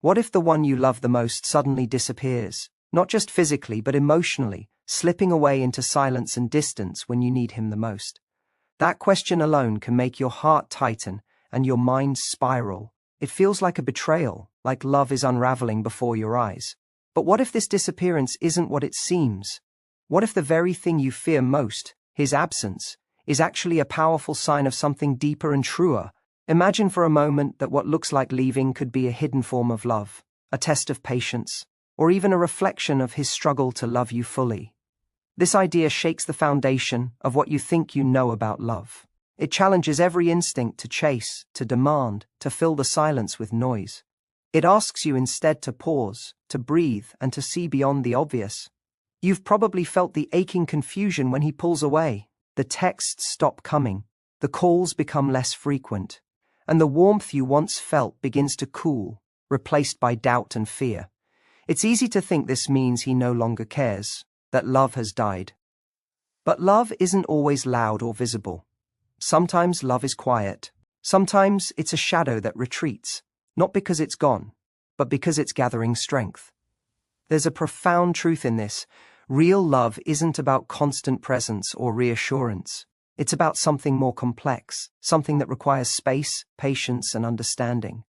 What if the one you love the most suddenly disappears? Not just physically, but emotionally, slipping away into silence and distance when you need him the most. That question alone can make your heart tighten and your mind spiral. It feels like a betrayal, like love is unraveling before your eyes. But what if this disappearance isn't what it seems? What if the very thing you fear most, his absence, is actually a powerful sign of something deeper and truer? Imagine for a moment that what looks like leaving could be a hidden form of love, a test of patience, or even a reflection of his struggle to love you fully. This idea shakes the foundation of what you think you know about love. It challenges every instinct to chase, to demand, to fill the silence with noise. It asks you instead to pause, to breathe, and to see beyond the obvious. You've probably felt the aching confusion when he pulls away. The texts stop coming, the calls become less frequent, and the warmth you once felt begins to cool, replaced by doubt and fear. It's easy to think this means he no longer cares, that love has died. But love isn't always loud or visible. Sometimes love is quiet. Sometimes it's a shadow that retreats, not because it's gone, but because it's gathering strength. There's a profound truth in this. Real love isn't about constant presence or reassurance. It's about something more complex, something that requires space, patience, and understanding.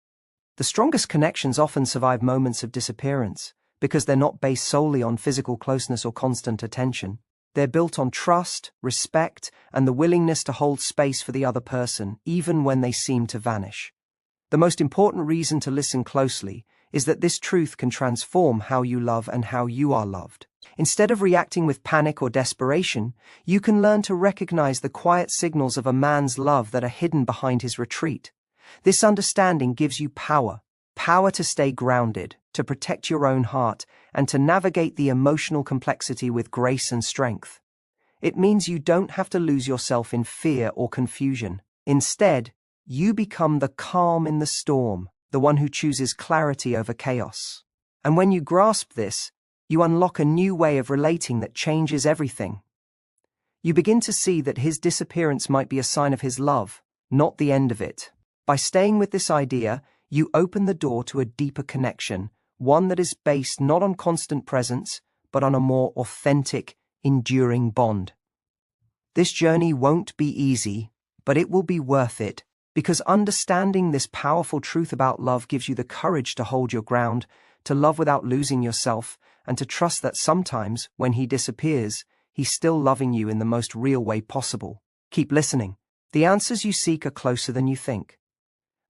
The strongest connections often survive moments of disappearance because they're not based solely on physical closeness or constant attention. They're built on trust, respect, and the willingness to hold space for the other person, even when they seem to vanish. The most important reason to listen closely is that this truth can transform how you love and how you are loved. Instead of reacting with panic or desperation, you can learn to recognize the quiet signals of a man's love that are hidden behind his retreat. This understanding gives you power to stay grounded, to protect your own heart, and to navigate the emotional complexity with grace and strength. It means you don't have to lose yourself in fear or confusion. Instead, you become the calm in the storm, the one who chooses clarity over chaos. And when you grasp this, you unlock a new way of relating that changes everything. You begin to see that his disappearance might be a sign of his love, not the end of it. By staying with this idea, you open the door to a deeper connection, one that is based not on constant presence, but on a more authentic, enduring bond. This journey won't be easy, but it will be worth it, because understanding this powerful truth about love gives you the courage to hold your ground, to love without losing yourself, and to trust that sometimes, when he disappears, he's still loving you in the most real way possible. Keep listening. The answers you seek are closer than you think.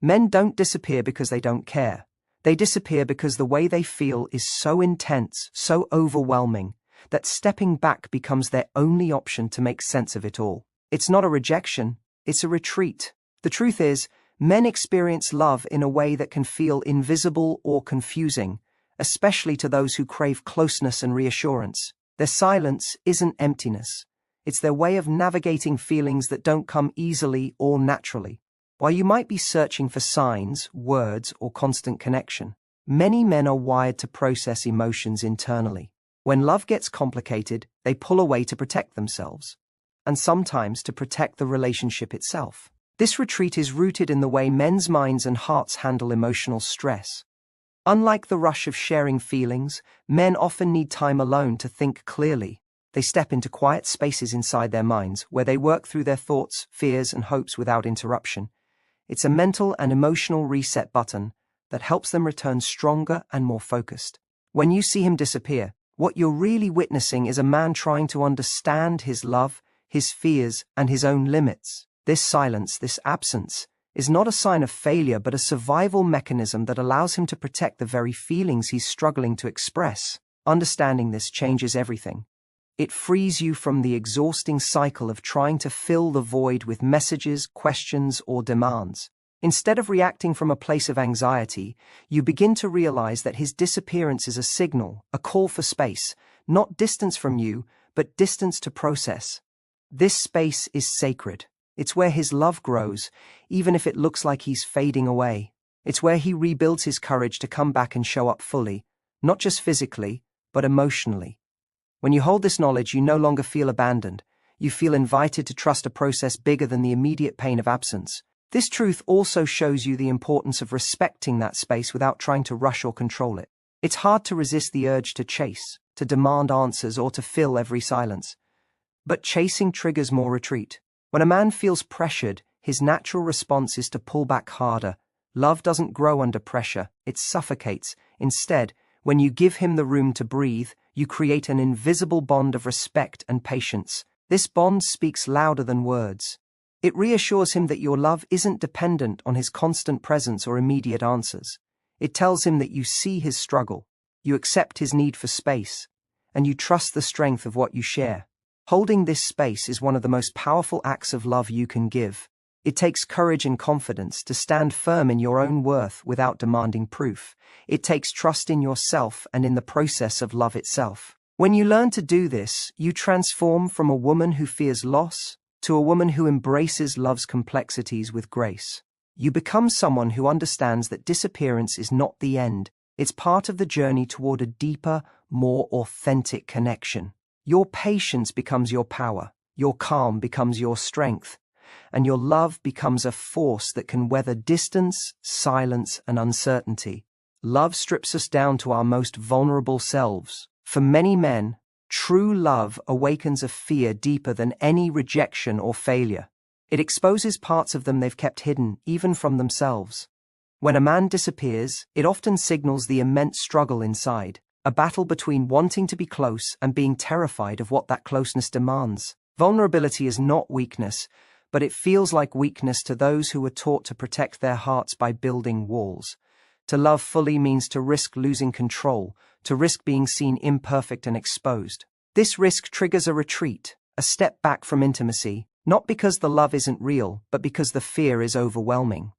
Men don't disappear because they don't care. They disappear because the way they feel is so intense, so overwhelming, that stepping back becomes their only option to make sense of it all. It's not a rejection, it's a retreat. The truth is, men experience love in a way that can feel invisible or confusing, especially to those who crave closeness and reassurance. Their silence isn't emptiness. It's their way of navigating feelings that don't come easily or naturally. While you might be searching for signs, words, or constant connection, many men are wired to process emotions internally. When love gets complicated, they pull away to protect themselves, and sometimes to protect the relationship itself. This retreat is rooted in the way men's minds and hearts handle emotional stress. Unlike the rush of sharing feelings, men often need time alone to think clearly. They step into quiet spaces inside their minds where they work through their thoughts, fears, and hopes without interruption. It's a mental and emotional reset button that helps them return stronger and more focused. When you see him disappear, what you're really witnessing is a man trying to understand his love, his fears, and his own limits. This silence, this absence, is not a sign of failure but a survival mechanism that allows him to protect the very feelings he's struggling to express. Understanding this changes everything. It frees you from the exhausting cycle of trying to fill the void with messages, questions, or demands. Instead of reacting from a place of anxiety, you begin to realize that his disappearance is a signal, a call for space, not distance from you, but distance to process. This space is sacred. It's where his love grows, even if it looks like he's fading away. It's where he rebuilds his courage to come back and show up fully, not just physically, but emotionally. When you hold this knowledge, you no longer feel abandoned. You feel invited to trust a process bigger than the immediate pain of absence. This truth also shows you the importance of respecting that space without trying to rush or control it. It's hard to resist the urge to chase, to demand answers, or to fill every silence. But chasing triggers more retreat. When a man feels pressured, his natural response is to pull back harder. Love doesn't grow under pressure, it suffocates. Instead, when you give him the room to breathe, you create an invisible bond of respect and patience. This bond speaks louder than words. It reassures him that your love isn't dependent on his constant presence or immediate answers. It tells him that you see his struggle, you accept his need for space, and you trust the strength of what you share. Holding this space is one of the most powerful acts of love you can give. It takes courage and confidence to stand firm in your own worth without demanding proof. It takes trust in yourself and in the process of love itself. When you learn to do this, you transform from a woman who fears loss to a woman who embraces love's complexities with grace. You become someone who understands that disappearance is not the end. It's part of the journey toward a deeper, more authentic connection. Your patience becomes your power, your calm becomes your strength, and your love becomes a force that can weather distance, silence, and uncertainty. Love strips us down to our most vulnerable selves. For many men, true love awakens a fear deeper than any rejection or failure. It exposes parts of them they've kept hidden, even from themselves. When a man disappears, it often signals the immense struggle inside, a battle between wanting to be close and being terrified of what that closeness demands. Vulnerability is not weakness, but it feels like weakness to those who were taught to protect their hearts by building walls. To love fully means to risk losing control, to risk being seen imperfect and exposed. This risk triggers a retreat, a step back from intimacy, not because the love isn't real, but because the fear is overwhelming.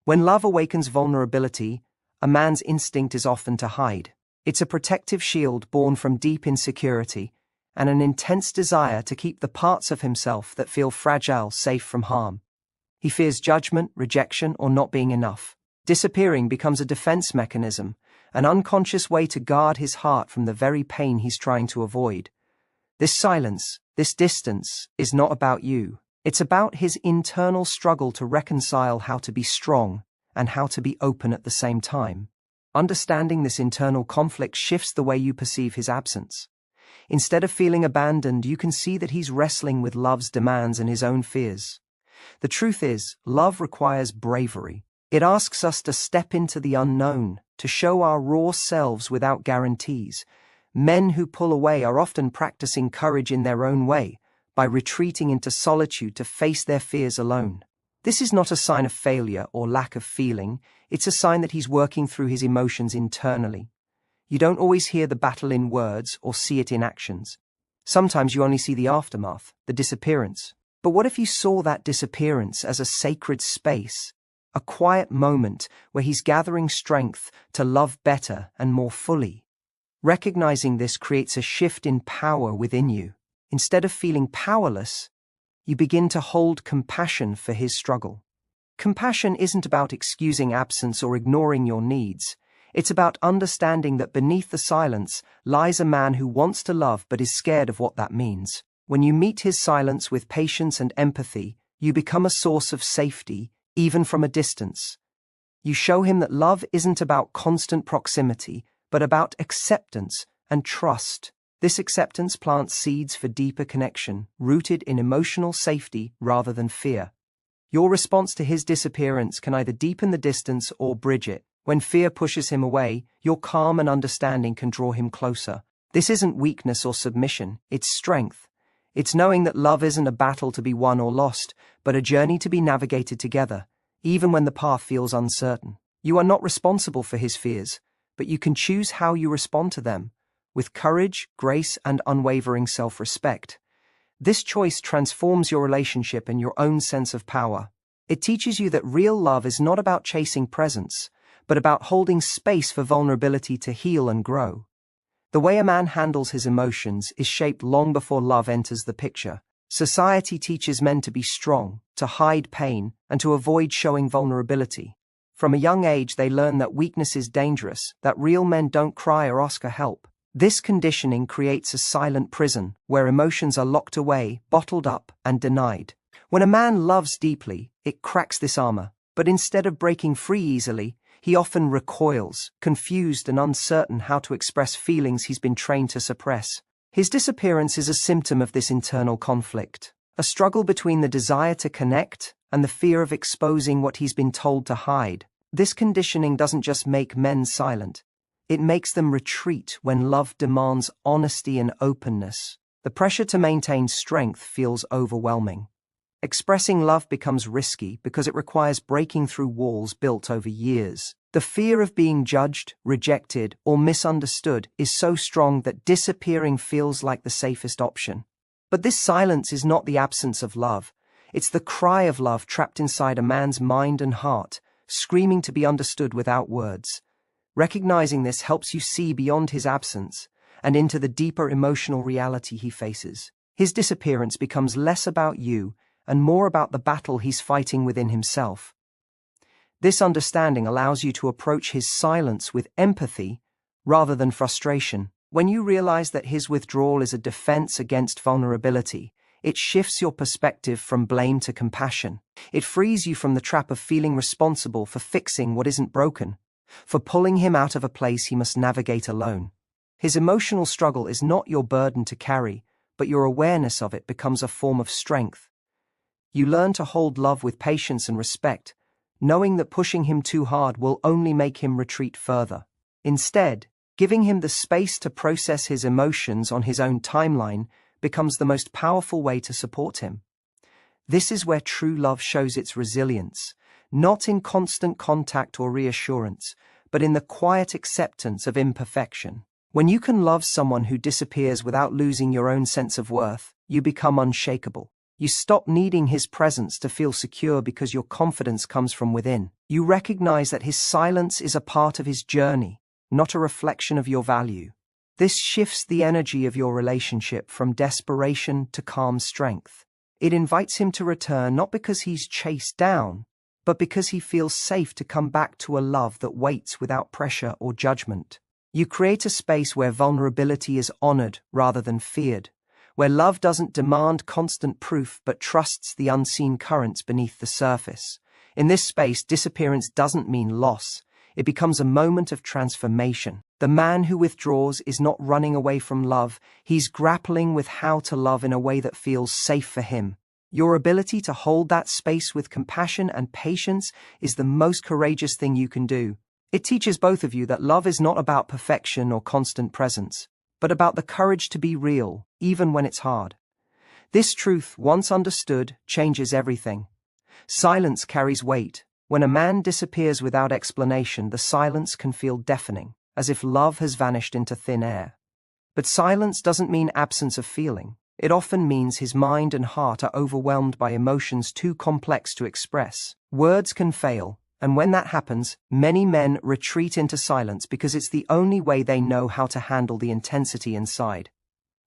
When love awakens vulnerability, a man's instinct is often to hide. It's a protective shield born from deep insecurity and an intense desire to keep the parts of himself that feel fragile safe from harm. He fears judgment, rejection, or not being enough. Disappearing becomes a defense mechanism, an unconscious way to guard his heart from the very pain he's trying to avoid. This silence, this distance, is not about you. It's about his internal struggle to reconcile how to be strong and how to be open at the same time. Understanding this internal conflict shifts the way you perceive his absence. Instead of feeling abandoned, you can see that he's wrestling with love's demands and his own fears. The truth is, love requires bravery. It asks us to step into the unknown, to show our raw selves without guarantees. Men who pull away are often practicing courage in their own way, by retreating into solitude to face their fears alone. This is not a sign of failure or lack of feeling, it's a sign that he's working through his emotions internally. You don't always hear the battle in words or see it in actions. Sometimes you only see the aftermath, the disappearance. But what if you saw that disappearance as a sacred space, a quiet moment where he's gathering strength to love better and more fully? Recognizing this creates a shift in power within you. Instead of feeling powerless, you begin to hold compassion for his struggle. Compassion isn't about excusing absence or ignoring your needs. It's about understanding that beneath the silence lies a man who wants to love but is scared of what that means. When you meet his silence with patience and empathy, you become a source of safety, even from a distance. You show him that love isn't about constant proximity, but about acceptance and trust. This acceptance plants seeds for deeper connection, rooted in emotional safety rather than fear. Your response to his disappearance can either deepen the distance or bridge it. When fear pushes him away, your calm and understanding can draw him closer. This isn't weakness or submission, it's strength. It's knowing that love isn't a battle to be won or lost, but a journey to be navigated together, even when the path feels uncertain. You are not responsible for his fears, but you can choose how you respond to them, with courage, grace, and unwavering self-respect. This choice transforms your relationship and your own sense of power. It teaches you that real love is not about chasing presence, but about holding space for vulnerability to heal and grow. The way a man handles his emotions is shaped long before love enters the picture. Society teaches men to be strong, to hide pain, and to avoid showing vulnerability. From a young age, they learn that weakness is dangerous, that real men don't cry or ask for help. This conditioning creates a silent prison, where emotions are locked away, bottled up, and denied. When a man loves deeply, it cracks this armor, but instead of breaking free easily, he often recoils, confused and uncertain how to express feelings he's been trained to suppress. His disappearance is a symptom of this internal conflict, a struggle between the desire to connect and the fear of exposing what he's been told to hide. This conditioning doesn't just make men silent, it makes them retreat when love demands honesty and openness. The pressure to maintain strength feels overwhelming. Expressing love becomes risky because it requires breaking through walls built over years. The fear of being judged, rejected, or misunderstood is so strong that disappearing feels like the safest option. But this silence is not the absence of love. It's the cry of love trapped inside a man's mind and heart, screaming to be understood without words. Recognizing this helps you see beyond his absence and into the deeper emotional reality he faces. His disappearance becomes less about you and more about the battle he's fighting within himself. This understanding allows you to approach his silence with empathy rather than frustration. When you realize that his withdrawal is a defense against vulnerability, it shifts your perspective from blame to compassion. It frees you from the trap of feeling responsible for fixing what isn't broken, for pulling him out of a place he must navigate alone. His emotional struggle is not your burden to carry, but your awareness of it becomes a form of strength. You learn to hold love with patience and respect, knowing that pushing him too hard will only make him retreat further. Instead, giving him the space to process his emotions on his own timeline becomes the most powerful way to support him. This is where true love shows its resilience, not in constant contact or reassurance, but in the quiet acceptance of imperfection. When you can love someone who disappears without losing your own sense of worth, you become unshakable. You stop needing his presence to feel secure because your confidence comes from within. You recognize that his silence is a part of his journey, not a reflection of your value. This shifts the energy of your relationship from desperation to calm strength. It invites him to return not because he's chased down, but because he feels safe to come back to a love that waits without pressure or judgment. You create a space where vulnerability is honored rather than feared, where love doesn't demand constant proof but trusts the unseen currents beneath the surface. In this space, disappearance doesn't mean loss. It becomes a moment of transformation. The man who withdraws is not running away from love, he's grappling with how to love in a way that feels safe for him. Your ability to hold that space with compassion and patience is the most courageous thing you can do. It teaches both of you that love is not about perfection or constant presence, but about the courage to be real, even when it's hard. This truth, once understood, changes everything. Silence carries weight. When a man disappears without explanation, the silence can feel deafening, as if love has vanished into thin air. But silence doesn't mean absence of feeling. It often means his mind and heart are overwhelmed by emotions too complex to express. Words can fail, and when that happens, many men retreat into silence because it's the only way they know how to handle the intensity inside.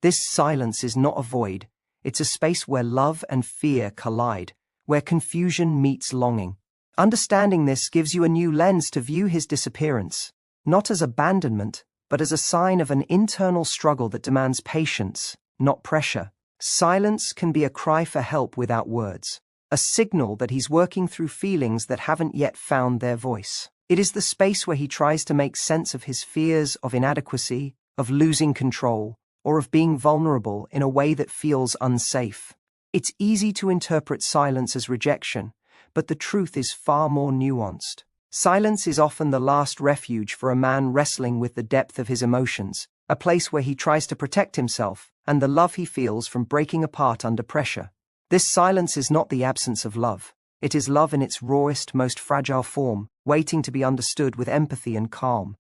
This silence is not a void. It's a space where love and fear collide, where confusion meets longing. Understanding this gives you a new lens to view his disappearance, not as abandonment, but as a sign of an internal struggle that demands patience, not pressure. Silence can be a cry for help without words, a signal that he's working through feelings that haven't yet found their voice. It is the space where he tries to make sense of his fears of inadequacy, of losing control, or of being vulnerable in a way that feels unsafe. It's easy to interpret silence as rejection, but the truth is far more nuanced. Silence is often the last refuge for a man wrestling with the depth of his emotions, a place where he tries to protect himself and the love he feels from breaking apart under pressure. This silence is not the absence of love. It is love in its rawest, most fragile form, waiting to be understood with empathy and calm.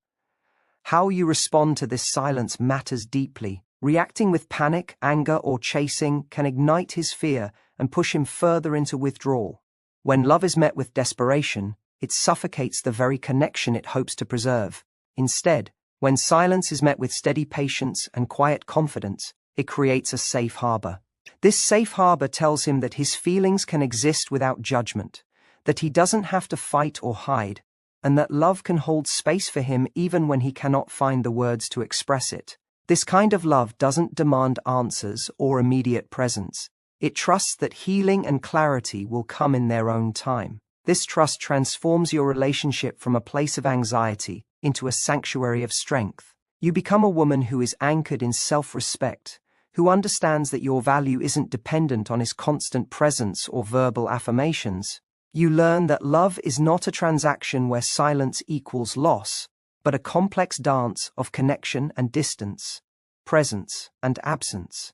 How you respond to this silence matters deeply. Reacting with panic, anger, or chasing can ignite his fear and push him further into withdrawal. When love is met with desperation, it suffocates the very connection it hopes to preserve. Instead, when silence is met with steady patience and quiet confidence, it creates a safe harbor. This safe harbor tells him that his feelings can exist without judgment, that he doesn't have to fight or hide, and that love can hold space for him even when he cannot find the words to express it. This kind of love doesn't demand answers or immediate presence. It trusts that healing and clarity will come in their own time. This trust transforms your relationship from a place of anxiety into a sanctuary of strength. You become a woman who is anchored in self-respect, who understands that your value isn't dependent on his constant presence or verbal affirmations. You learn that love is not a transaction where silence equals loss, but a complex dance of connection and distance, presence and absence.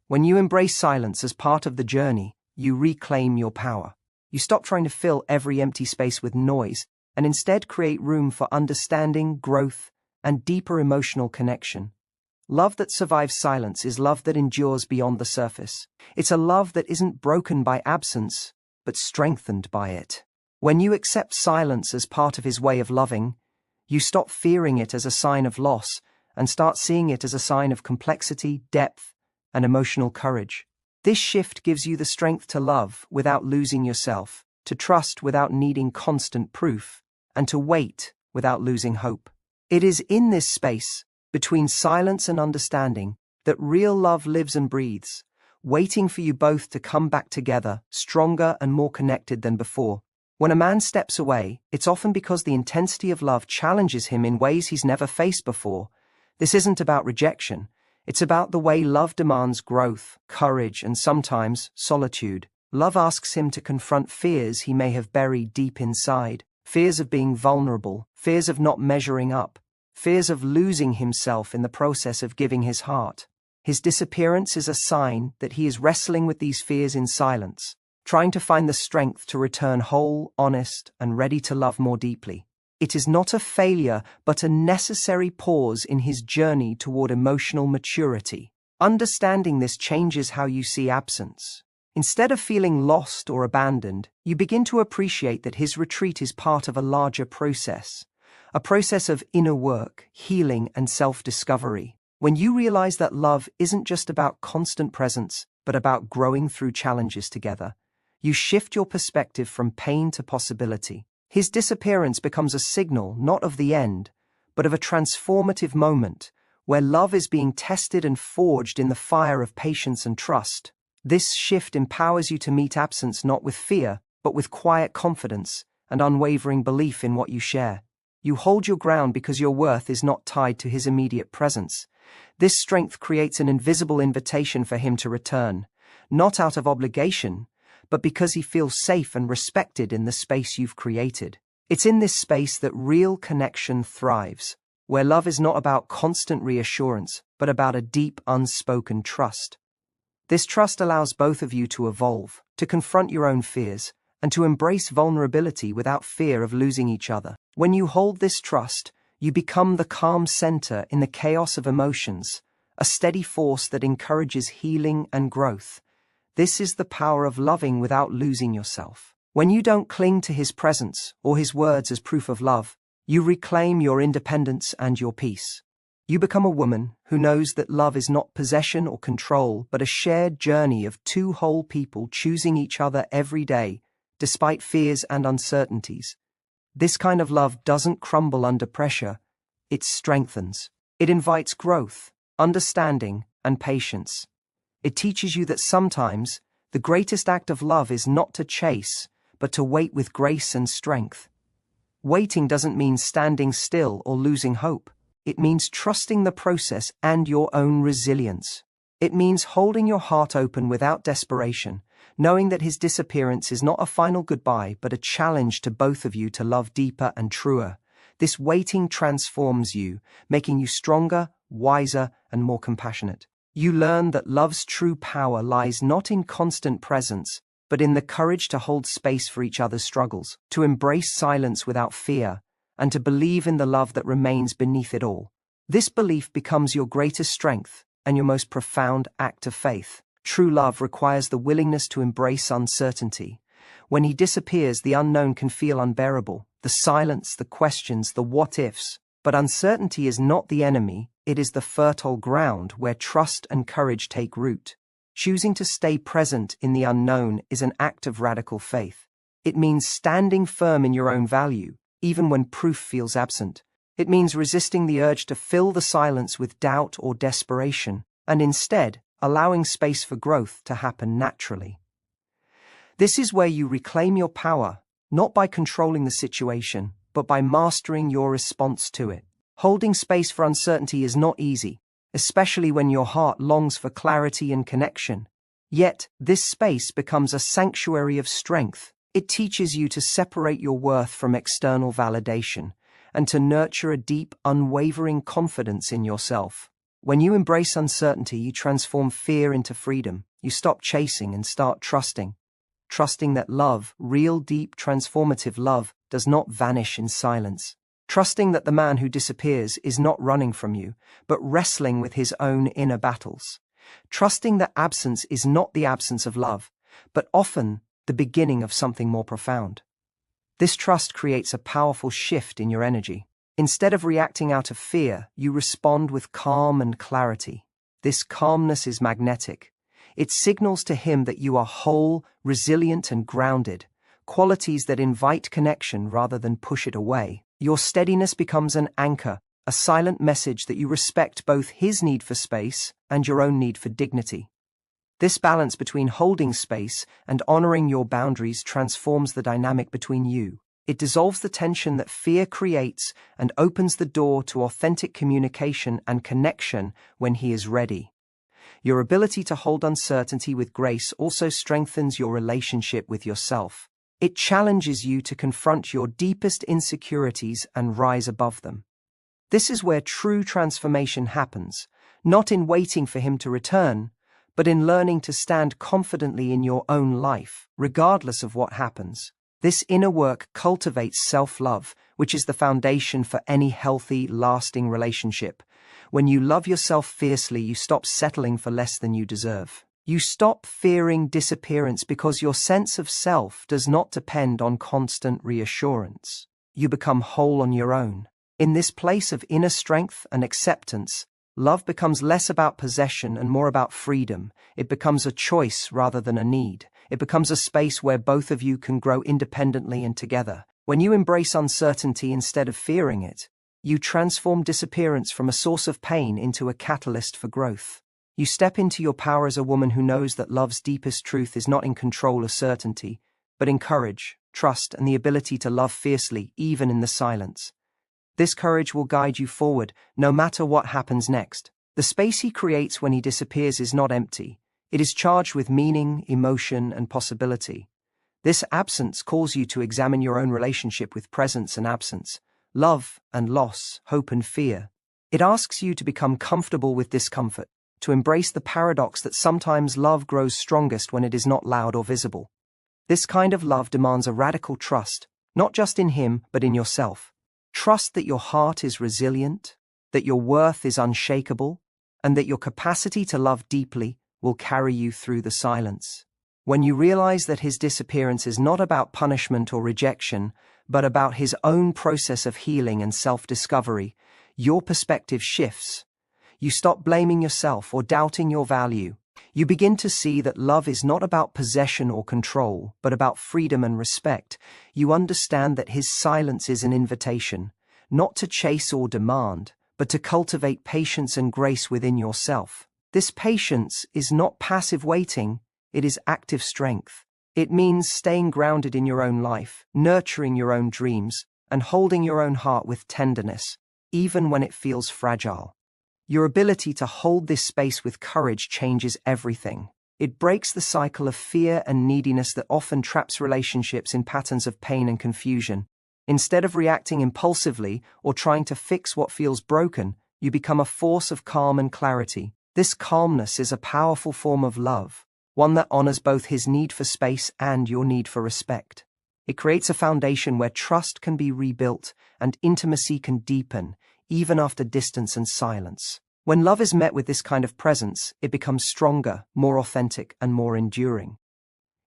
When you embrace silence as part of the journey, you reclaim your power. You stop trying to fill every empty space with noise and instead create room for understanding, growth, and deeper emotional connection. Love that survives silence is love that endures beyond the surface. It's a love that isn't broken by absence, but strengthened by it. When you accept silence as part of his way of loving, you stop fearing it as a sign of loss and start seeing it as a sign of complexity, depth, and emotional courage. This shift gives you the strength to love without losing yourself, to trust without needing constant proof, and to wait without losing hope. It is in this space, between silence and understanding, that real love lives and breathes, waiting for you both to come back together, stronger and more connected than before. When a man steps away, it's often because the intensity of love challenges him in ways he's never faced before. This isn't about rejection. It's about the way love demands growth, courage, and sometimes solitude. Love asks him to confront fears he may have buried deep inside. Fears of being vulnerable, fears of not measuring up, fears of losing himself in the process of giving his heart. His disappearance is a sign that he is wrestling with these fears in silence, trying to find the strength to return whole, honest, and ready to love more deeply. It is not a failure, but a necessary pause in his journey toward emotional maturity. Understanding this changes how you see absence. Instead of feeling lost or abandoned, you begin to appreciate that his retreat is part of a larger process, a process of inner work, healing, and self-discovery. When you realize that love isn't just about constant presence, but about growing through challenges together, you shift your perspective from pain to possibility. His disappearance becomes a signal not of the end, but of a transformative moment where love is being tested and forged in the fire of patience and trust. This shift empowers you to meet absence not with fear, but with quiet confidence and unwavering belief in what you share. You hold your ground because your worth is not tied to his immediate presence. This strength creates an invisible invitation for him to return, not out of obligation, but because he feels safe and respected in the space you've created. It's in this space that real connection thrives, where love is not about constant reassurance, but about a deep, unspoken trust. This trust allows both of you to evolve, to confront your own fears, and to embrace vulnerability without fear of losing each other. When you hold this trust, you become the calm center in the chaos of emotions, a steady force that encourages healing and growth. This is the power of loving without losing yourself. When you don't cling to his presence or his words as proof of love, you reclaim your independence and your peace. You become a woman who knows that love is not possession or control, but a shared journey of two whole people choosing each other every day, despite fears and uncertainties. This kind of love doesn't crumble under pressure, it strengthens. It invites growth, understanding, and patience. It teaches you that sometimes the greatest act of love is not to chase, but to wait with grace and strength. Waiting doesn't mean standing still or losing hope. It means trusting the process and your own resilience. It means holding your heart open without desperation, knowing that his disappearance is not a final goodbye, but a challenge to both of you to love deeper and truer. This waiting transforms you, making you stronger, wiser, and more compassionate. You learn that love's true power lies not in constant presence, but in the courage to hold space for each other's struggles, to embrace silence without fear, and to believe in the love that remains beneath it all. This belief becomes your greatest strength and your most profound act of faith. True love requires the willingness to embrace uncertainty. When he disappears, the unknown can feel unbearable. The silence, the questions, the what-ifs. But uncertainty is not the enemy, it is the fertile ground where trust and courage take root. Choosing to stay present in the unknown is an act of radical faith. It means standing firm in your own value, even when proof feels absent. It means resisting the urge to fill the silence with doubt or desperation, and instead allowing space for growth to happen naturally. This is where you reclaim your power, not by controlling the situation, but by mastering your response to it. Holding space for uncertainty is not easy, especially when your heart longs for clarity and connection. Yet, this space becomes a sanctuary of strength. It teaches you to separate your worth from external validation and to nurture a deep, unwavering confidence in yourself. When you embrace uncertainty, you transform fear into freedom. You stop chasing and start trusting. Trusting that love, real, deep, transformative love, does not vanish in silence. Trusting that the man who disappears is not running from you, but wrestling with his own inner battles. Trusting that absence is not the absence of love, but often the beginning of something more profound. This trust creates a powerful shift in your energy. Instead of reacting out of fear, you respond with calm and clarity. This calmness is magnetic. It signals to him that you are whole, resilient, and grounded, qualities that invite connection rather than push it away. Your steadiness becomes an anchor, a silent message that you respect both his need for space and your own need for dignity. This balance between holding space and honoring your boundaries transforms the dynamic between you. It dissolves the tension that fear creates and opens the door to authentic communication and connection when he is ready. Your ability to hold uncertainty with grace also strengthens your relationship with yourself. It challenges you to confront your deepest insecurities and rise above them. This is where true transformation happens, not in waiting for him to return, but in learning to stand confidently in your own life, regardless of what happens. This inner work cultivates self-love, which is the foundation for any healthy, lasting relationship. When you love yourself fiercely, you stop settling for less than you deserve. You stop fearing disappearance because your sense of self does not depend on constant reassurance. You become whole on your own. In this place of inner strength and acceptance, love becomes less about possession and more about freedom. It becomes a choice rather than a need. It becomes a space where both of you can grow independently and together. When you embrace uncertainty instead of fearing it, you transform disappearance from a source of pain into a catalyst for growth. You step into your power as a woman who knows that love's deepest truth is not in control or certainty, but in courage, trust, and the ability to love fiercely, even in the silence. This courage will guide you forward, no matter what happens next. The space he creates when he disappears is not empty. It is charged with meaning, emotion, and possibility. This absence calls you to examine your own relationship with presence and absence, love and loss, hope and fear. It asks you to become comfortable with discomfort, to embrace the paradox that sometimes love grows strongest when it is not loud or visible. This kind of love demands a radical trust, not just in him, but in yourself. Trust that your heart is resilient, that your worth is unshakable, and that your capacity to love deeply will carry you through the silence. When you realize that his disappearance is not about punishment or rejection, but about his own process of healing and self-discovery, your perspective shifts. You stop blaming yourself or doubting your value. You begin to see that love is not about possession or control, but about freedom and respect. You understand that his silence is an invitation, not to chase or demand, but to cultivate patience and grace within yourself. This patience is not passive waiting, it is active strength. It means staying grounded in your own life, nurturing your own dreams, and holding your own heart with tenderness, even when it feels fragile. Your ability to hold this space with courage changes everything. It breaks the cycle of fear and neediness that often traps relationships in patterns of pain and confusion. Instead of reacting impulsively or trying to fix what feels broken, you become a force of calm and clarity. This calmness is a powerful form of love, one that honors both his need for space and your need for respect. It creates a foundation where trust can be rebuilt and intimacy can deepen, even after distance and silence. When love is met with this kind of presence, it becomes stronger, more authentic, and more enduring.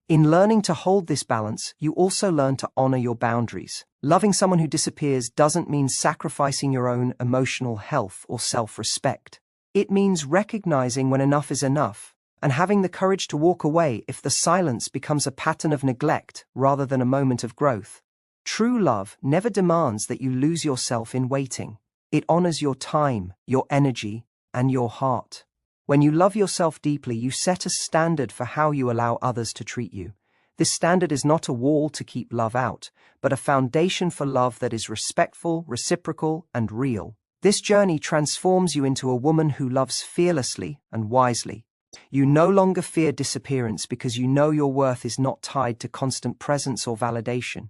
In learning to hold this balance, you also learn to honor your boundaries. Loving someone who disappears doesn't mean sacrificing your own emotional health or self-respect. It means recognizing when enough is enough, and having the courage to walk away if the silence becomes a pattern of neglect rather than a moment of growth. True love never demands that you lose yourself in waiting. It honors your time, your energy, and your heart. When you love yourself deeply, you set a standard for how you allow others to treat you. This standard is not a wall to keep love out, but a foundation for love that is respectful, reciprocal, and real. This journey transforms you into a woman who loves fearlessly and wisely. You no longer fear disappearance because you know your worth is not tied to constant presence or validation.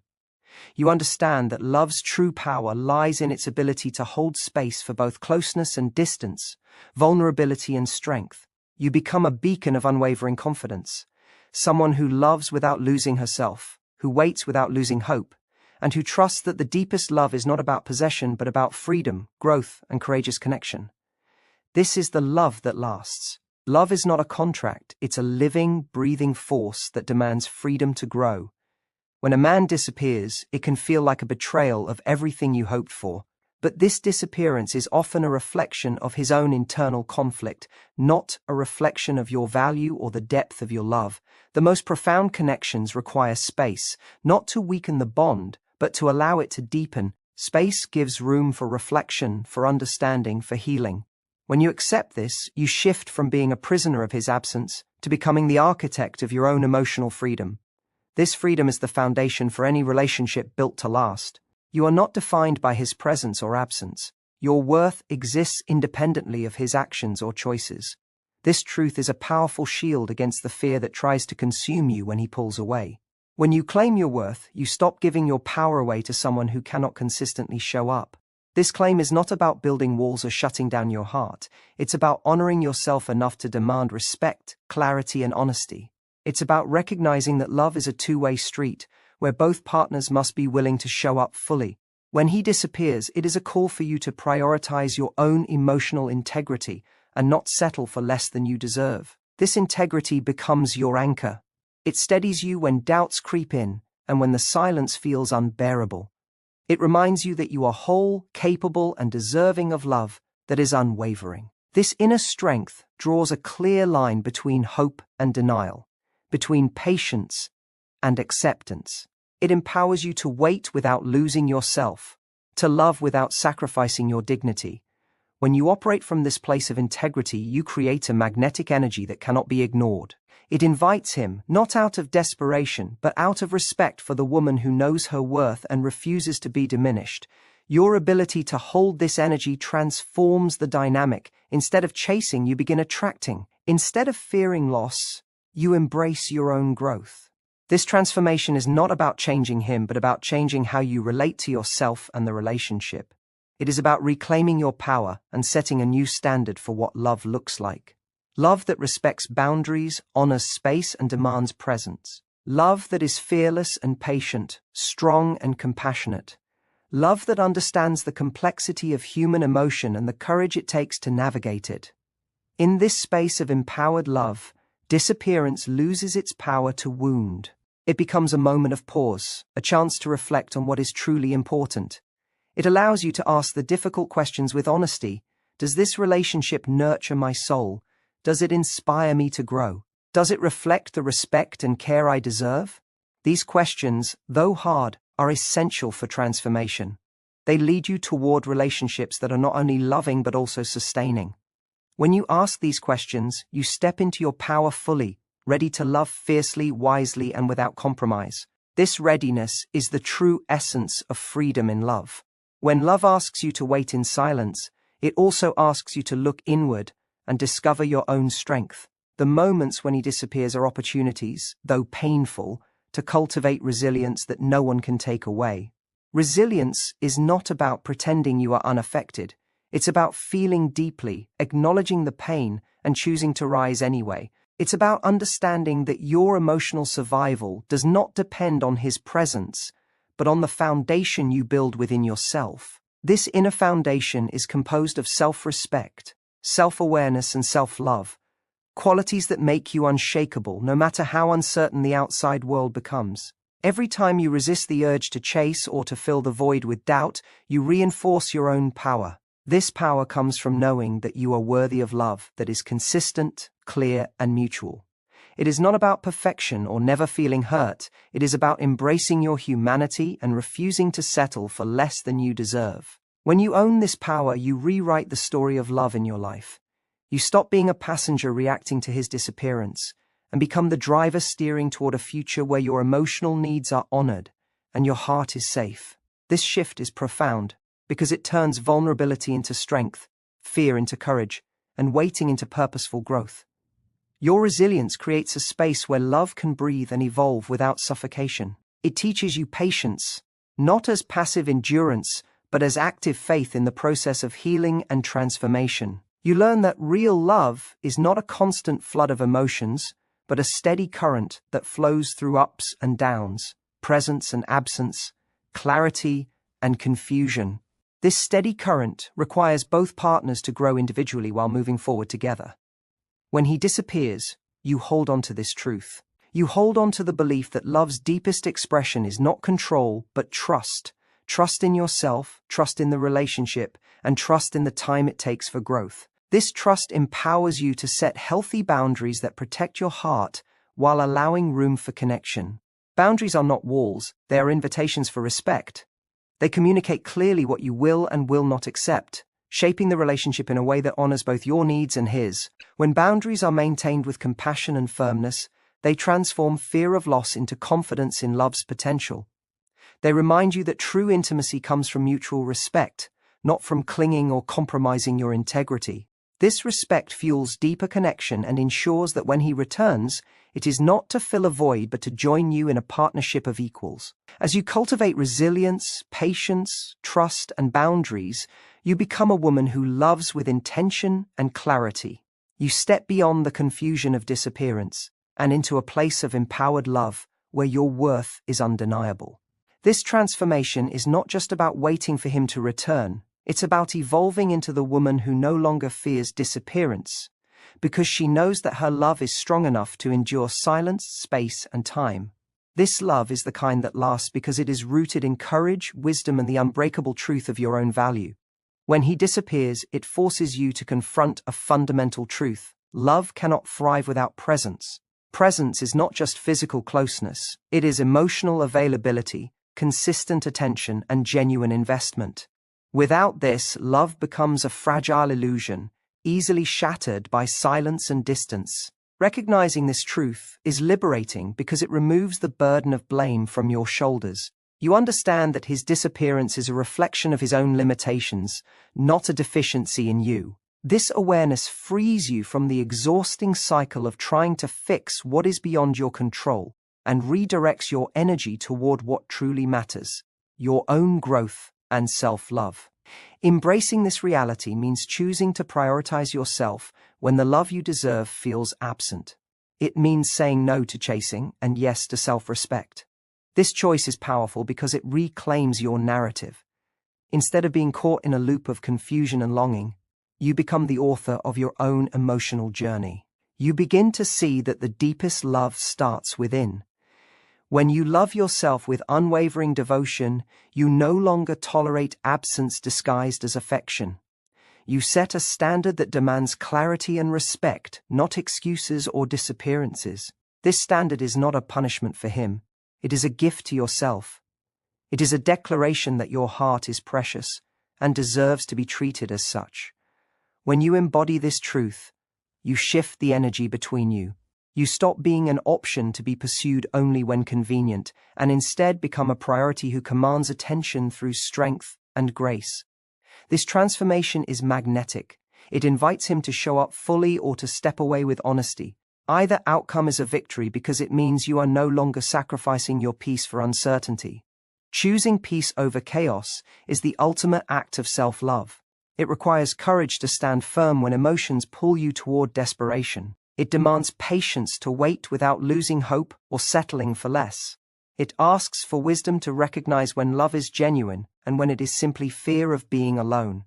You understand that love's true power lies in its ability to hold space for both closeness and distance, vulnerability and strength. You become a beacon of unwavering confidence, someone who loves without losing herself, who waits without losing hope, and who trusts that the deepest love is not about possession but about freedom, growth, and courageous connection. This is the love that lasts. Love is not a contract, it's a living, breathing force that demands freedom to grow. When a man disappears, it can feel like a betrayal of everything you hoped for, but this disappearance is often a reflection of his own internal conflict, not a reflection of your value or the depth of your love. The most profound connections require space, not to weaken the bond, but to allow it to deepen. Space gives room for reflection, for understanding, for healing. When you accept this, you shift from being a prisoner of his absence to becoming the architect of your own emotional freedom. This freedom is the foundation for any relationship built to last. You are not defined by his presence or absence. Your worth exists independently of his actions or choices. This truth is a powerful shield against the fear that tries to consume you when he pulls away. When you claim your worth, you stop giving your power away to someone who cannot consistently show up. This claim is not about building walls or shutting down your heart. It's about honoring yourself enough to demand respect, clarity, and honesty. It's about recognizing that love is a two-way street, where both partners must be willing to show up fully. When he disappears, it is a call for you to prioritize your own emotional integrity and not settle for less than you deserve. This integrity becomes your anchor. It steadies you when doubts creep in and when the silence feels unbearable. It reminds you that you are whole, capable, and deserving of love that is unwavering. This inner strength draws a clear line between hope and denial, between patience and acceptance. It empowers you to wait without losing yourself, to love without sacrificing your dignity. When you operate from this place of integrity, you create a magnetic energy that cannot be ignored. It invites him, not out of desperation, but out of respect for the woman who knows her worth and refuses to be diminished. Your ability to hold this energy transforms the dynamic. Instead of chasing, you begin attracting. Instead of fearing loss, you embrace your own growth. This transformation is not about changing him, but about changing how you relate to yourself and the relationship. It is about reclaiming your power and setting a new standard for what love looks like. Love that respects boundaries, honors space, and demands presence. Love that is fearless and patient, strong and compassionate. Love that understands the complexity of human emotion and the courage it takes to navigate it. In this space of empowered love, disappearance loses its power to wound. It becomes a moment of pause, a chance to reflect on what is truly important. It allows you to ask the difficult questions with honesty. Does this relationship nurture my soul? Does it inspire me to grow? Does it reflect the respect and care I deserve? These questions, though hard, are essential for transformation. They lead you toward relationships that are not only loving but also sustaining. When you ask these questions, you step into your power fully, ready to love fiercely, wisely, and without compromise. This readiness is the true essence of freedom in love. When love asks you to wait in silence, it also asks you to look inward and discover your own strength. The moments when he disappears are opportunities, though painful, to cultivate resilience that no one can take away. Resilience is not about pretending you are unaffected. It's about feeling deeply, acknowledging the pain, and choosing to rise anyway. It's about understanding that your emotional survival does not depend on his presence, but on the foundation you build within yourself. This inner foundation is composed of self-respect, self-awareness, and self-love, qualities that make you unshakable no matter how uncertain the outside world becomes. Every time you resist the urge to chase or to fill the void with doubt, you reinforce your own power. This power comes from knowing that you are worthy of love that is consistent, clear, and mutual. It is not about perfection or never feeling hurt. It is about embracing your humanity and refusing to settle for less than you deserve. When you own this power, you rewrite the story of love in your life. You stop being a passenger reacting to his disappearance and become the driver steering toward a future where your emotional needs are honored and your heart is safe. This shift is profound because it turns vulnerability into strength, fear into courage, and waiting into purposeful growth. Your resilience creates a space where love can breathe and evolve without suffocation. It teaches you patience, not as passive endurance, but as active faith in the process of healing and transformation. You learn that real love is not a constant flood of emotions, but a steady current that flows through ups and downs, presence and absence, clarity and confusion. This steady current requires both partners to grow individually while moving forward together. When he disappears, you hold on to this truth. You hold on to the belief that love's deepest expression is not control, but trust. Trust in yourself, trust in the relationship, and trust in the time it takes for growth. This trust empowers you to set healthy boundaries that protect your heart while allowing room for connection. Boundaries are not walls, they are invitations for respect. They communicate clearly what you will and will not accept, shaping the relationship in a way that honors both your needs and his. When boundaries are maintained with compassion and firmness, they transform fear of loss into confidence in love's potential. They remind you that true intimacy comes from mutual respect, not from clinging or compromising your integrity. This respect fuels deeper connection and ensures that when he returns, it is not to fill a void but to join you in a partnership of equals. As you cultivate resilience, patience, trust, and boundaries, you become a woman who loves with intention and clarity. You step beyond the confusion of disappearance and into a place of empowered love where your worth is undeniable. This transformation is not just about waiting for him to return. It's about evolving into the woman who no longer fears disappearance, because she knows that her love is strong enough to endure silence, space, and time. This love is the kind that lasts because it is rooted in courage, wisdom, and the unbreakable truth of your own value. When he disappears, it forces you to confront a fundamental truth. Love cannot thrive without presence. Presence is not just physical closeness, it is emotional availability, consistent attention, and genuine investment. Without this, love becomes a fragile illusion, easily shattered by silence and distance. Recognizing this truth is liberating because it removes the burden of blame from your shoulders. You understand that his disappearance is a reflection of his own limitations, not a deficiency in you. This awareness frees you from the exhausting cycle of trying to fix what is beyond your control and redirects your energy toward what truly matters, your own growth and self-love. Embracing this reality means choosing to prioritize yourself when the love you deserve feels absent. It means saying no to chasing and yes to self-respect. This choice is powerful because it reclaims your narrative. Instead of being caught in a loop of confusion and longing, you become the author of your own emotional journey. You begin to see that the deepest love starts within. When you love yourself with unwavering devotion, you no longer tolerate absence disguised as affection. You set a standard that demands clarity and respect, not excuses or disappearances. This standard is not a punishment for him. It is a gift to yourself. It is a declaration that your heart is precious and deserves to be treated as such. When you embody this truth, you shift the energy between you. You stop being an option to be pursued only when convenient, and instead become a priority who commands attention through strength and grace. This transformation is magnetic. It invites him to show up fully or to step away with honesty. Either outcome is a victory because it means you are no longer sacrificing your peace for uncertainty. Choosing peace over chaos is the ultimate act of self-love. It requires courage to stand firm when emotions pull you toward desperation. It demands patience to wait without losing hope or settling for less. It asks for wisdom to recognize when love is genuine and when it is simply fear of being alone.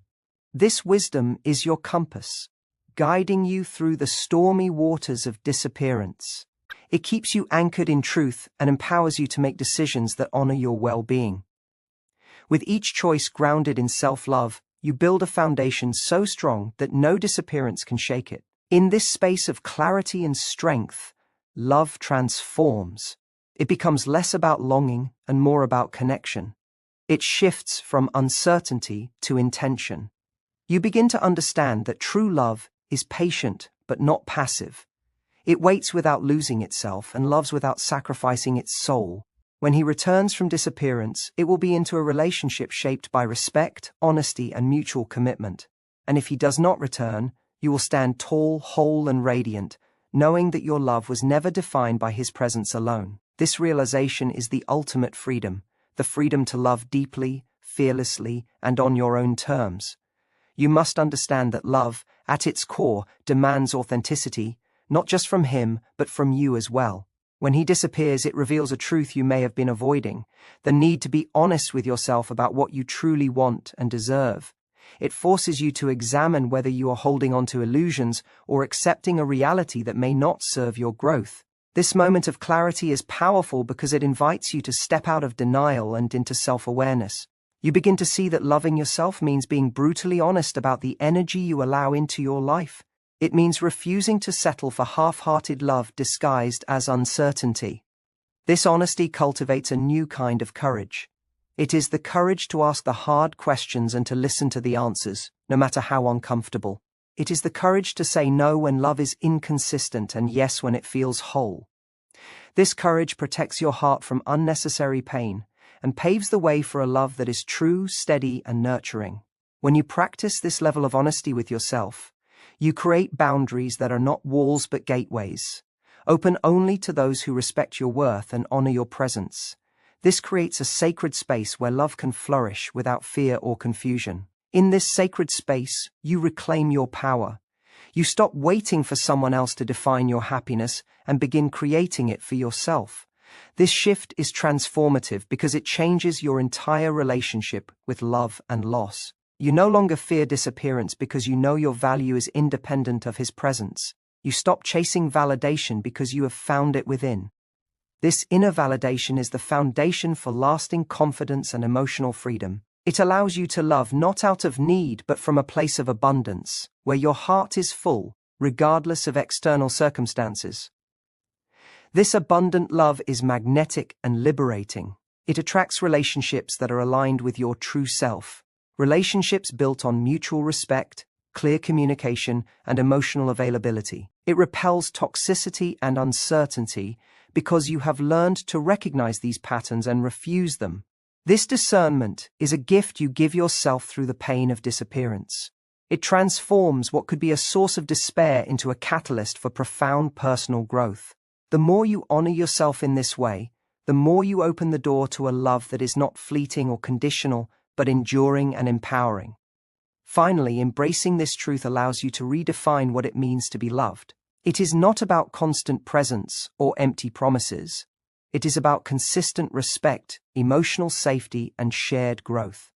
This wisdom is your compass, guiding you through the stormy waters of disappearance. It keeps you anchored in truth and empowers you to make decisions that honor your well-being. With each choice grounded in self-love, you build a foundation so strong that no disappearance can shake it. In this space of clarity and strength, love transforms. It becomes less about longing and more about connection. It shifts from uncertainty to intention. You begin to understand that true love is patient but not passive. It waits without losing itself and loves without sacrificing its soul. When he returns from disappearance, it will be into a relationship shaped by respect, honesty, and mutual commitment. And if he does not return, you will stand tall, whole, and radiant, knowing that your love was never defined by his presence alone. This realization is the ultimate freedom, the freedom to love deeply, fearlessly, and on your own terms. You must understand that love, at its core, demands authenticity, not just from him, but from you as well. When he disappears, it reveals a truth you may have been avoiding, the need to be honest with yourself about what you truly want and deserve. It forces you to examine whether you are holding on to illusions or accepting a reality that may not serve your growth. This moment of clarity is powerful because it invites you to step out of denial and into self-awareness. You begin to see that loving yourself means being brutally honest about the energy you allow into your life. It means refusing to settle for half-hearted love disguised as uncertainty. This honesty cultivates a new kind of courage. It is the courage to ask the hard questions and to listen to the answers, no matter how uncomfortable. It is the courage to say no when love is inconsistent and yes when it feels whole. This courage protects your heart from unnecessary pain and paves the way for a love that is true, steady, and nurturing. When you practice this level of honesty with yourself, you create boundaries that are not walls but gateways, open only to those who respect your worth and honor your presence. This creates a sacred space where love can flourish without fear or confusion. In this sacred space, you reclaim your power. You stop waiting for someone else to define your happiness and begin creating it for yourself. This shift is transformative because it changes your entire relationship with love and loss. You no longer fear disappearance because you know your value is independent of his presence. You stop chasing validation because you have found it within. This inner validation is the foundation for lasting confidence and emotional freedom. It allows you to love not out of need but from a place of abundance, where your heart is full, regardless of external circumstances. This abundant love is magnetic and liberating. It attracts relationships that are aligned with your true self. Relationships built on mutual respect, clear communication, and emotional availability. It repels toxicity and uncertainty because you have learned to recognize these patterns and refuse them. This discernment is a gift you give yourself through the pain of disappearance. It transforms what could be a source of despair into a catalyst for profound personal growth. The more you honor yourself in this way, the more you open the door to a love that is not fleeting or conditional, but enduring and empowering. Finally, embracing this truth allows you to redefine what it means to be loved. It is not about constant presence or empty promises. It is about consistent respect, emotional safety, and shared growth.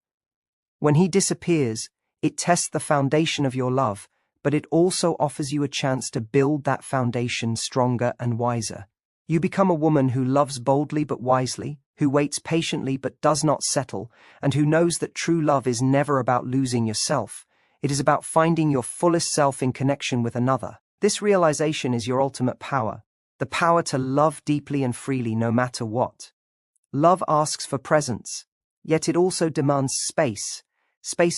When he disappears, it tests the foundation of your love, but it also offers you a chance to build that foundation stronger and wiser. You become a woman who loves boldly but wisely, who waits patiently but does not settle, and who knows that true love is never about losing yourself. It is about finding your fullest self in connection with another. This realization is your ultimate power, the power to love deeply and freely no matter what. Love asks for presence, yet it also demands space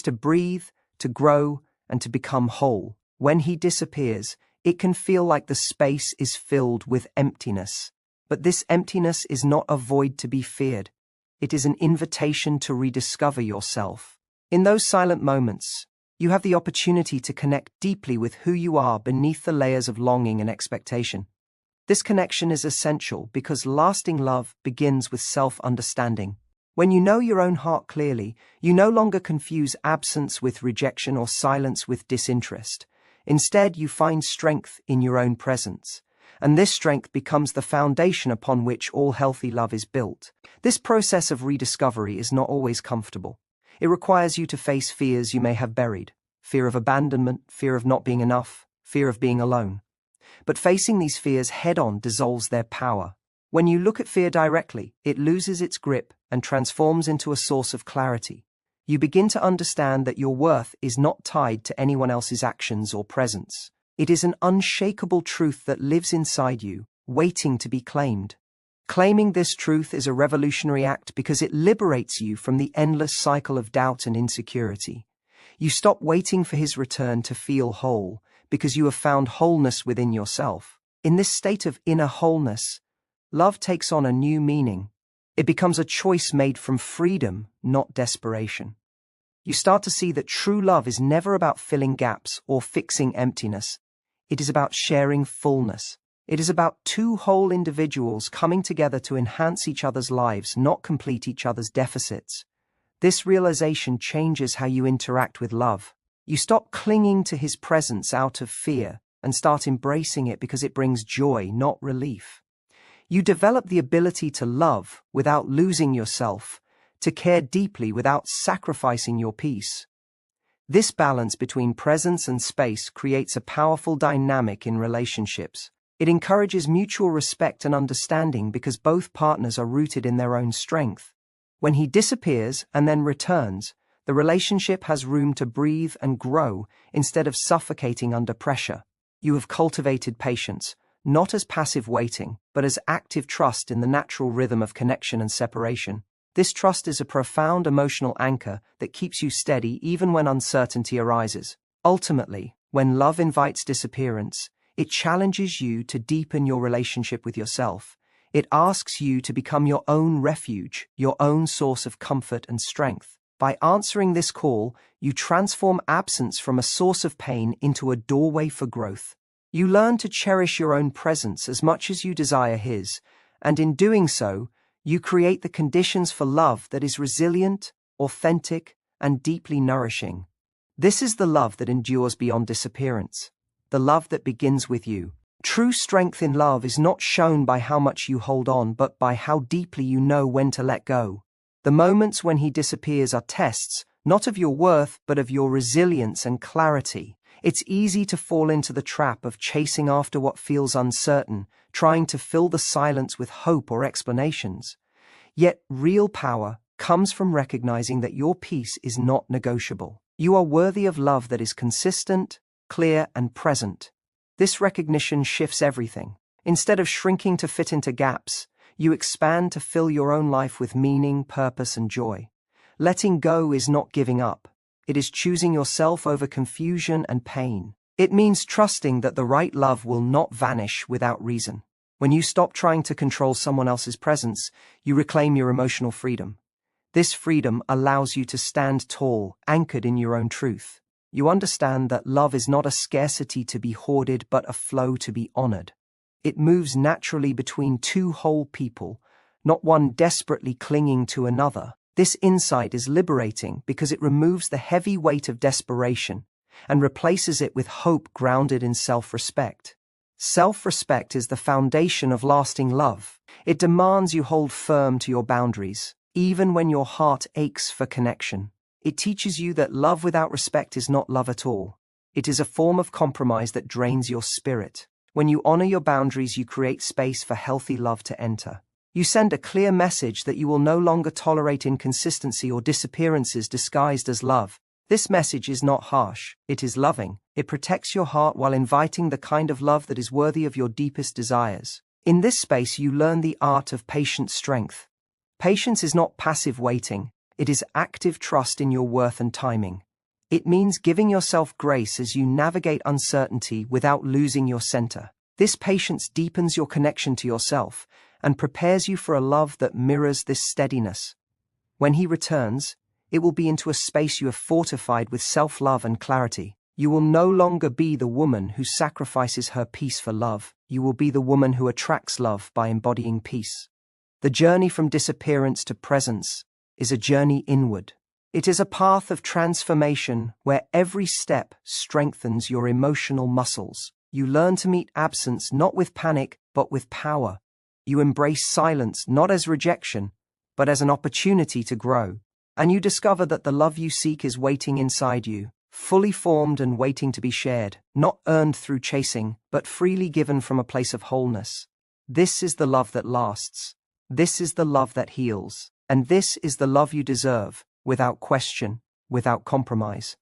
to breathe, to grow, and to become whole. When he disappears, it can feel like the space is filled with emptiness. But this emptiness is not a void to be feared. It is an invitation to rediscover yourself. In those silent moments, you have the opportunity to connect deeply with who you are beneath the layers of longing and expectation. This connection is essential because lasting love begins with self-understanding. When you know your own heart clearly, you no longer confuse absence with rejection or silence with disinterest. Instead, you find strength in your own presence. And this strength becomes the foundation upon which all healthy love is built. This process of rediscovery is not always comfortable. It requires you to face fears you may have buried. Fear of abandonment, fear of not being enough, fear of being alone. But facing these fears head-on dissolves their power. When you look at fear directly, it loses its grip and transforms into a source of clarity. You begin to understand that your worth is not tied to anyone else's actions or presence. It is an unshakable truth that lives inside you, waiting to be claimed. Claiming this truth is a revolutionary act because it liberates you from the endless cycle of doubt and insecurity. You stop waiting for his return to feel whole, because you have found wholeness within yourself. In this state of inner wholeness, love takes on a new meaning. It becomes a choice made from freedom, not desperation. You start to see that true love is never about filling gaps or fixing emptiness. It is about sharing fullness. It is about two whole individuals coming together to enhance each other's lives, not complete each other's deficits. This realization changes how you interact with love. You stop clinging to his presence out of fear and start embracing it because it brings joy, not relief. You develop the ability to love without losing yourself, to care deeply without sacrificing your peace. This balance between presence and space creates a powerful dynamic in relationships. It encourages mutual respect and understanding because both partners are rooted in their own strength. When he disappears and then returns, the relationship has room to breathe and grow instead of suffocating under pressure. You have cultivated patience, not as passive waiting, but as active trust in the natural rhythm of connection and separation. This trust is a profound emotional anchor that keeps you steady even when uncertainty arises. Ultimately, when love invites disappearance, it challenges you to deepen your relationship with yourself. It asks you to become your own refuge, your own source of comfort and strength. By answering this call, you transform absence from a source of pain into a doorway for growth. You learn to cherish your own presence as much as you desire his, and in doing so, you create the conditions for love that is resilient, authentic, and deeply nourishing. This is the love that endures beyond disappearance, the love that begins with you. True strength in love is not shown by how much you hold on, but by how deeply you know when to let go. The moments when he disappears are tests, not of your worth, but of your resilience and clarity. It's easy to fall into the trap of chasing after what feels uncertain, trying to fill the silence with hope or explanations. Yet real power comes from recognizing that your peace is not negotiable. You are worthy of love that is consistent, clear, and present. This recognition shifts everything. Instead of shrinking to fit into gaps, you expand to fill your own life with meaning, purpose, and joy. Letting go is not giving up. It is choosing yourself over confusion and pain. It means trusting that the right love will not vanish without reason. When you stop trying to control someone else's presence, you reclaim your emotional freedom. This freedom allows you to stand tall, anchored in your own truth. You understand that love is not a scarcity to be hoarded, but a flow to be honored. It moves naturally between two whole people, not one desperately clinging to another. This insight is liberating because it removes the heavy weight of desperation and replaces it with hope grounded in self-respect. Self-respect is the foundation of lasting love. It demands you hold firm to your boundaries, even when your heart aches for connection. It teaches you that love without respect is not love at all. It is a form of compromise that drains your spirit. When you honor your boundaries, you create space for healthy love to enter. You send a clear message that you will no longer tolerate inconsistency or disappearances disguised as love. This message is not harsh, it is loving. It protects your heart while inviting the kind of love that is worthy of your deepest desires. In this space, you learn the art of patient strength. Patience is not passive waiting, it is active trust in your worth and timing. It means giving yourself grace as you navigate uncertainty without losing your center. This patience deepens your connection to yourself and prepares you for a love that mirrors this steadiness. When he returns, it will be into a space you have fortified with self-love and clarity. You will no longer be the woman who sacrifices her peace for love. You will be the woman who attracts love by embodying peace. The journey from disappearance to presence is a journey inward. It is a path of transformation where every step strengthens your emotional muscles. You learn to meet absence not with panic, but with power. You embrace silence not as rejection, but as an opportunity to grow. And you discover that the love you seek is waiting inside you, fully formed and waiting to be shared, not earned through chasing, but freely given from a place of wholeness. This is the love that lasts. This is the love that heals. And this is the love you deserve, without question, without compromise.